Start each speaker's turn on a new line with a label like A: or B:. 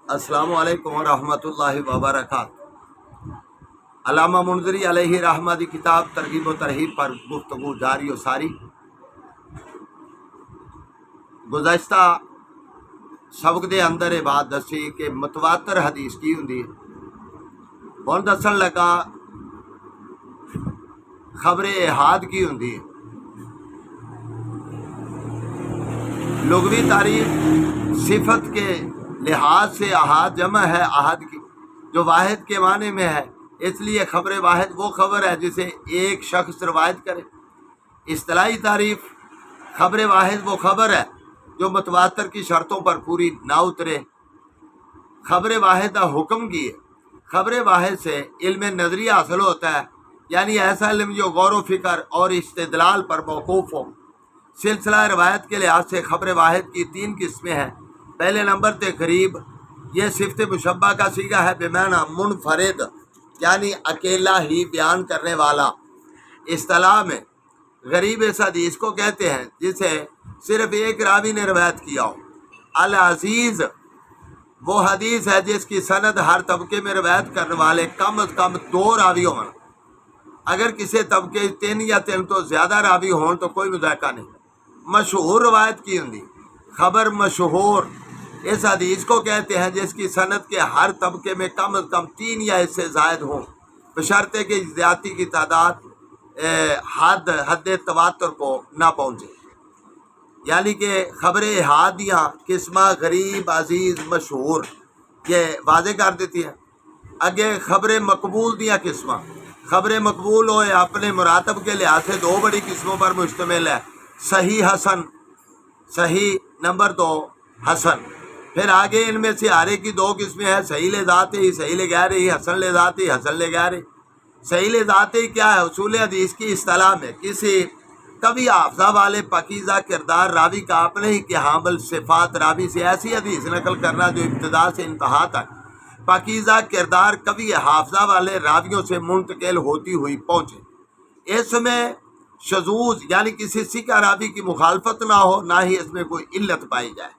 A: السلام علیکم ورحمۃ اللہ وبرکاتہ۔ علامہ منذری علیہ رحمہ دی کتاب ترغیب و ترہیب پر گفتگو جاری و ساری۔ گزشتہ سبق دے اندر یہ بات دسی کہ متواتر حدیث کی ہوندی ہے، ہن دسن لگا خبر احاد کی ہوندی ہے۔ لغوی تعریف صفت کے لحاظ سے احاد جمع ہے احد کی، جو واحد کے معنی میں ہے، اس لیے خبر واحد وہ خبر ہے جسے ایک شخص روایت کرے۔ اصطلاحی تعریف خبر واحد وہ خبر ہے جو متواتر کی شرطوں پر پوری نہ اترے۔ خبر واحد کا حکم کی ہے۔ خبر واحد سے علم نظریہ حاصل ہوتا ہے، یعنی ایسا علم جو غور و فکر اور استدلال پر موقوف ہو۔ سلسلہ روایت کے لحاظ سے خبر واحد کی 3 قسمیں ہیں۔ پہلے نمبر تے غریب، یہ صفت مشبہ کا صیغہ ہے، بمعنی منفرد، یعنی اکیلا ہی بیان کرنے والا۔ اصطلاح میں غریب اس حدیث کو کہتے ہیں جسے صرف ایک راوی نے روایت کیا ہو۔ العزیز وہ حدیث ہے جس کی سند ہر طبقے میں روایت کرنے والے کم از کم 2 راوی ہوں۔ اگر کسی طبقے 3 یا 3 تو زیادہ راوی ہوں تو کوئی مذائقہ نہیں۔ مشہور روایت کی ہوندی، خبر مشہور اس حدیث کو کہتے ہیں جس کی سند کے ہر طبقے میں کم از کم 3 یا اس سے زائد ہوں، بشرطے کہ زیادتی کی تعداد حد تواتر کو نہ پہنچے۔ یعنی کہ خبر احادیہ قسمہ غریب، عزیز، مشہور یہ واضح کر دیتی ہے۔ اگے خبر مقبول دیا قسمہ۔ خبر مقبول ہوئے اپنے مراتب کے لحاظ سے 2 بڑی قسموں پر مشتمل ہے، صحیح حسن۔ صحیح نمبر 2 حسن۔ پھر آگے ان میں سے ہر ایک کی 2 قسمیں ہیں، صحیح لذات ہی، صحیح لغیر ہی، حسن لذات ہی، حسن لغیر ہی۔ صحیح لذات ہی کیا ہے؟ اصول حدیث کی اصطلاح میں کسی کبھی حافظہ والے پاکیزہ کردار راوی کا اپنے ہی کے حامل صفات راوی سے ایسی حدیث نقل کرنا جو ابتدا سے انتہا تک پاکیزہ کردار کبھی حافظہ والے راویوں سے منتقل ہوتی ہوئی پہنچے۔ اس میں شذوذ یعنی کسی سکہ راوی کی مخالفت نہ ہو، نہ ہی اس میں کوئی علت پائی جائے۔